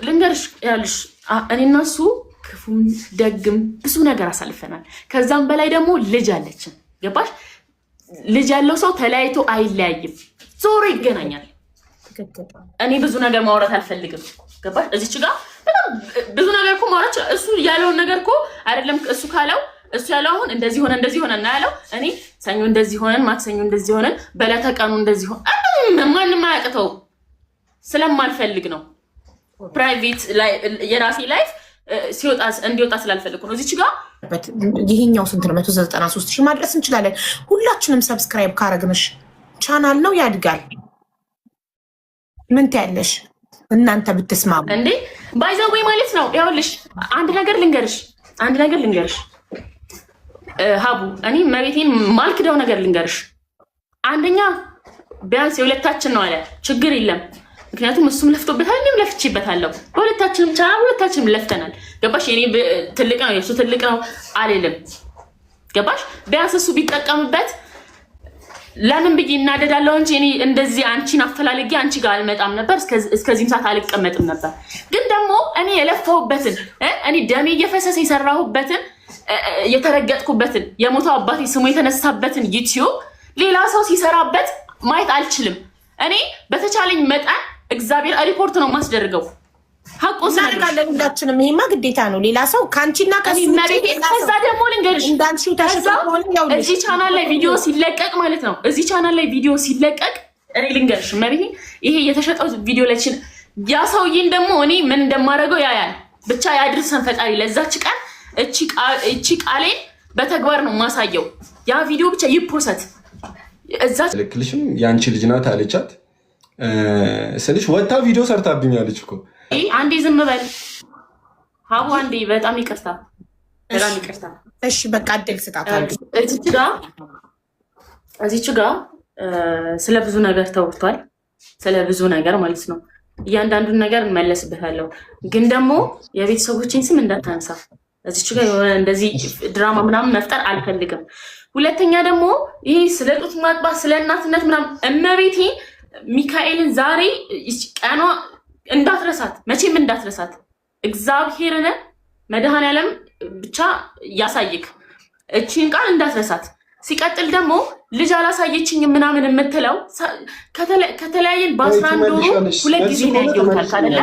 ልንገርሽ ያልሽ እኔና እሱ ክፉም ደግም ብዙ ነገር አሳልፈናል። ከዛም በላይ ደግሞ ልጅ አለችን። ገባሽ? ልጅ ያለው ሰው ተለያይቶ አይለያይም፣ ዞሮ ይገናኛል። እኔ ብዙ ነገር ማውራት አልፈልግም። ገባሽ? እዚች ጋር በጣም ብዙ ነገር እኮ ማውራት እሱ ያለውን ነገር እኮ አይደለም እሱ ካለው እሱ ያለው አሁን እንደዚህ ሆነ እና ያለው እኔ ሰኞ እንደዚህ ሆነን ማክሰኞ እንደዚህ ሆነን በለተ ቀኑ እንደዚህ ሆነ ማንም አያቅተው ስለማልፈልግ ነው። ፕራይቬት የራሴ ላይፍ እንዲወጣ ስላልፈልግ ነው። እዚች ጋር ይሄኛው ስንት ነው? 193,000 ማድረስ እንችላለን። ሁላችንም ሰብስክራይብ ካረግንሽ ቻናል ነው ያድጋል። ምን ትያለሽ? እናንተ ብትስማሙ እንዴ ባይዘዌ ማለት ነው። ይኸውልሽ አንድ ነገር ልንገርሽ ሀቡ፣ እኔ መቤቴን ማልክደው ነገር ልንገርሽ። አንደኛ ቢያንስ የሁለታችን ነው አለ፣ ችግር የለም ምክንያቱም እሱም ለፍቶበታል፣ እኔም ለፍቼበታለሁ። በሁለታችንም ቻናል ሁለታችንም ለፍተናል። ገባሽ? የኔ ትልቅ ነው የእሱ ትልቅ ነው አልልም። ገባሽ? ቢያንስ እሱ ቢጠቀምበት ለምን ብዬ እናደዳለው እንጂ እኔ እንደዚህ አንቺን አፈላልጌ አንቺ ጋር አልመጣም ነበር፣ እስከዚህም ሰዓት አልቀመጥም ነበር። ግን ደግሞ እኔ የለፋሁበትን እኔ ደሜ እየፈሰሰ የሰራሁበትን የተረገጥኩበትን የሞተው አባቴ ስሙ የተነሳበትን ዩቲዩብ ሌላ ሰው ሲሰራበት ማየት አልችልም። እኔ በተቻለኝ መጠን እግዚአብሔር ሪፖርት ነው ማስደርገው። ሀቁ እናደርጋለን ሁላችንም። ይሄማ ግዴታ ነው። ሌላ ሰው ከአንቺና ከዛ ደግሞ ልንገርሽ እዚህ ቻናል ላይ ቪዲዮ ሲለቀቅ ማለት ነው እዚህ ቻናል ላይ ቪዲዮ ሲለቀቅ እኔ ልንገርሽ መቤቴ ይሄ የተሸጠው ቪዲዮ ላይ ያ ሰውዬን ደግሞ እኔ ምን እንደማደርገው ያያል። ብቻ ያድርሰን ፈጣሪ ለዛች ቀን እቺ ቃሌ በተግባር ነው ማሳየው። ያ ቪዲዮ ብቻ ይፖሰት። ልክልሽም የአንቺ ልጅ ናት አለቻት ስልሽ ወታ ቪዲዮ ሰርታብኛለች እኮ። አንዴ ዝም በል ሀቡ፣ አንዴ በጣም ይቅርታ። እሺ በቃ እድል ስጣት። እዚች ጋ ስለ ብዙ ነገር ተወርቷል፣ ስለ ብዙ ነገር ማለት ነው። እያንዳንዱን ነገር እንመለስበታለሁ፣ ግን ደግሞ የቤተሰቦችን ስም እንዳታነሳ። እዚች ጋ የሆነ እንደዚህ ድራማ ምናምን መፍጠር አልፈልግም። ሁለተኛ ደግሞ ይሄ ስለ ጡት ማጥባት ስለ እናትነት ምናምን እመቤቴ ሚካኤልን ዛሬ ቀኗ እንዳትረሳት፣ መቼም እንዳትረሳት። እግዚአብሔርን መድኃኔዓለም ብቻ ያሳይክ፣ እቺን ቃል እንዳትረሳት። ሲቀጥል ደግሞ ልጅ አላሳየችኝ ምናምን የምትለው ከተለያየን በ11 ወሩ 2 ጊዜ ነው ያየሁታል ካለለ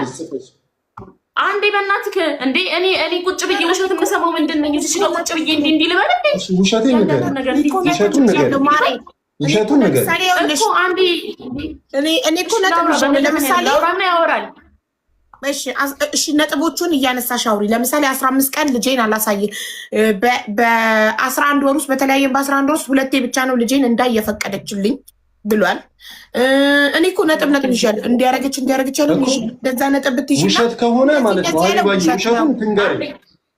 አንዴ በእናትህ እንዴ እኔ ቁጭ ብዬ ውሸት የምሰማው ምንድን ነው? እዚህ ጋር ቁጭ ብዬ እንዲህ ልበል እንዴ? ውሸቱን ነገር እኮ አንዴ እኔ እኮ ለምሳሌ ያወራል። እሺ ነጥቦቹን እያነሳሽ አውሪ። ለምሳሌ 15 ቀን ልጄን አላሳየ በ11 ወር ውስጥ በተለያየ በ11 ወር ውስጥ 2 ብቻ ነው ልጄን እንዳየፈቀደችልኝ ብሏል። እኔ እኮ ነጥብ ይሻል እንዲያረገች ያለ እንደዛ ነጥብ ብትይሽ ውሸት ከሆነ ማለት ነው። ውሸቱን ትንገሪ።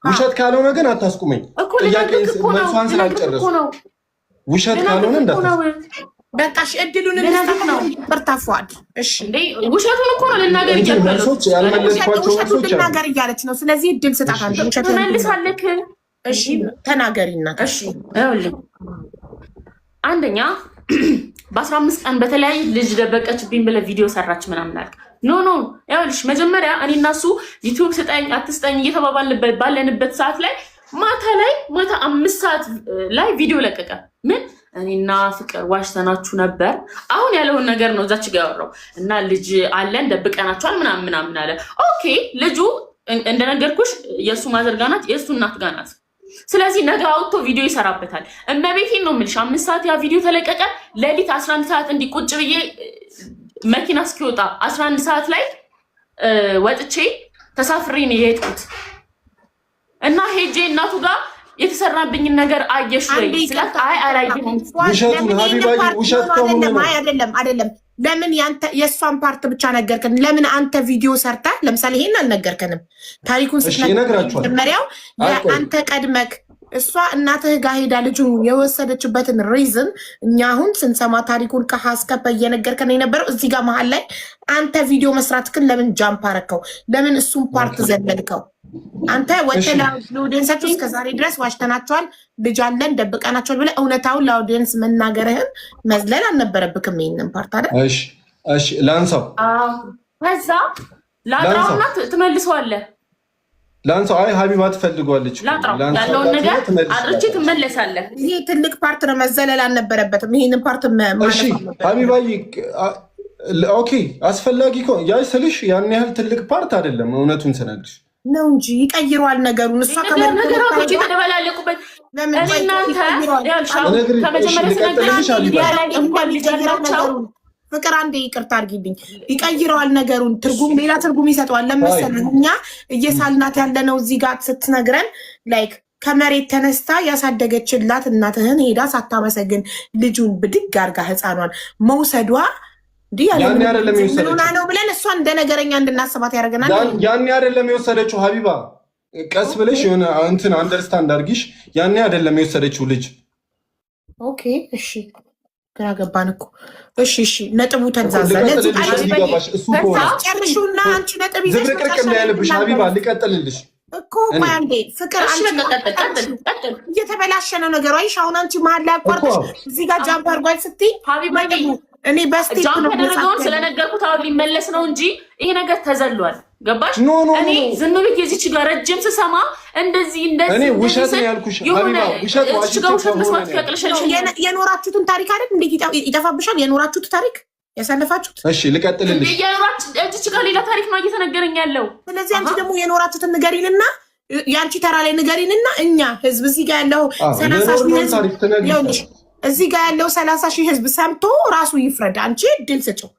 ውሸት ካልሆነ ግን አታስቁመኝ። ጥያቄ መልሷን ስላልጨረሱ ውሸት ካልሆነ እንዳታስቁመኝ። በቃሽ እድሉን ነው በርታፏድ። እሺ እንዴ ውሸቱን እኮ ነው ልናገር ልናገር እያለች ነው። ስለዚህ እድል ስጣት። አንተ ውሸት መልሳለክ። እሺ ተናገሪና። እሺ ይኸውልህ አንደኛ በ15 ቀን በተለያየ ልጅ ደበቀችብኝ ብለህ ቪዲዮ ሰራች ምናምን አልክ። ኖ ይኸውልሽ መጀመሪያ እኔ እና እሱ ዩቲዩብ ስጠኝ አትስጠኝ እየተባባልንበት ባለንበት ሰዓት ላይ ማታ 5 ሰዓት ላይ ቪዲዮ ለቀቀ። ምን እኔና ፍቅር ዋሽተናችሁ ነበር። አሁን ያለውን ነገር ነው እዛች ጋር ያወራው እና ልጅ አለን ደብቀናችኋል ምናምን አለ። ኦኬ ልጁ እንደነገርኩሽ የእሱ ማዘር ጋር ናት፣ የእሱ እናት ጋር ናት። ስለዚህ ነገ አውጥቶ ቪዲዮ ይሰራበታል። እመቤቴን ነው የምልሽ 5 ሰዓት ያ ቪዲዮ ተለቀቀ። ሌሊት 11 ሰዓት እንዲቁጭ ብዬ መኪና እስኪወጣ 11 ሰዓት ላይ ወጥቼ ተሳፍሬ ነው የሄድኩት እና ሄጄ እናቱ ጋር የተሰራብኝን ነገር አየሽ ወይ ስላት አይ አላየሁም። አይደለም ለምን የእሷን ፓርት ብቻ ነገርከን? ለምን አንተ ቪዲዮ ሰርተህ ለምሳሌ ይሄን አልነገርከንም? ታሪኩን ስትመሪያው አንተ ቀድመክ እሷ እናትህ ጋር ሄዳ ልጁን የወሰደችበትን ሪዝን እኛ አሁን ስንሰማ ታሪኩን ከሀስከፈ እየነገርከን የነበረው እዚህ ጋር መሀል ላይ አንተ ቪዲዮ መስራትክን ለምን ጃምፕ አረከው? ለምን እሱን ፓርት ዘለልከው? አንተ ወተላ ለኦዲየንሳችሁ እስከዛሬ ድረስ ዋሽተናቸዋል፣ ልጅ አለን ደብቀናቸዋል ብለህ እውነታውን ለኦዲየንስ መናገርህን መዝለል አልነበረብክም። ይሄንን ፓርት አይደል? እሺ ላንሳው። ከዛ ላጥራውና ትመልሰዋለህ። ላንሳው። አይ ሀቢባ ትፈልጓለች። ያለውን ነገር አድርቼ ትመለሳለህ። ይሄ ትልቅ ፓርት ነው፣ መዘለል አልነበረበትም። ይሄንን ፓርት እሺ ሀቢባዬ ኦኬ፣ አስፈላጊ ያ ስልሽ ያን ያህል ትልቅ ፓርት አይደለም። እውነቱን ስነግርሽ ነው እንጂ ይቀይረዋል ነገሩን። እሷ ነገሮች የተደበላለቁበት ፍቅር አንዴ ይቅርታ አድርጊልኝ፣ ይቀይረዋል ነገሩን። ትርጉም ሌላ ትርጉም ይሰጠዋል። ለመሰለን እኛ እየሳልናት ያለነው እዚህ ጋር ስትነግረን ላይክ ከመሬት ተነስታ ያሳደገችላት እናትህን ሄዳ ሳታመሰግን ልጁን ብድግ አርጋ ህፃኗን መውሰዷ ሆና ነው ብለን እሷን እንደ ነገረኛ እንድናስባት ያደርገናል። ያኔ አይደለም የወሰደችው ሀቢባ፣ ቀስ ብለሽ የሆነ እንትን አንደርስታንድ አድርጊሽ። ያኔ አይደለም የወሰደችው ልጅ። ኦኬ እሺ፣ ግራ ገባን እኮ። እሺ እሺ፣ ነጥቡ ተንዛዛ። ጨርሹና አንቺ ነጥብ ይዘሽ ዝብርቅርቅ እንዳያልብሽ ሀቢባ፣ ልቀጥልልሽ እኮ አንዴ። ፍቅር እየተበላሸ ነው ነገሩ። አይሽ አሁን አንቺ መሀል ላይ አቋርጠሽ እዚህ ጋር ጃምፕ አድርጓል ስትይ ሀቢባ እኔ በስቴፕ ነው ያደረገውን ስለነገርኩት አሁን ሊመለስ ነው እንጂ ይሄ ነገር ተዘሏል። ገባሽ? እኔ ዝም ብዬ እዚች ጋር ረጅም ስሰማ እንደዚህ እኔ ውሸት ነው ያልኩሽ ሀቢባ፣ ውሸት መስማት ከቅልሽልሽ የኖራችሁትን ታሪክ አይደል? እንዴት ይጠፋብሻል? የኖራችሁት ታሪክ ያሳለፋችሁት። እሺ ልቀጥልልሽ። እዚች ጋር ሌላ ታሪክ ነው እየተነገረኝ ያለው። ስለዚህ አንቺ ደግሞ የኖራችሁትን ንገሪንና የአንቺ ተራ ላይ ንገሪንና እኛ ህዝብ እዚህ ጋር ያለው 30 ሺህ ህዝብ ሰምቶ ራሱ ይፍረድ። አንቺ ድል ስጭው።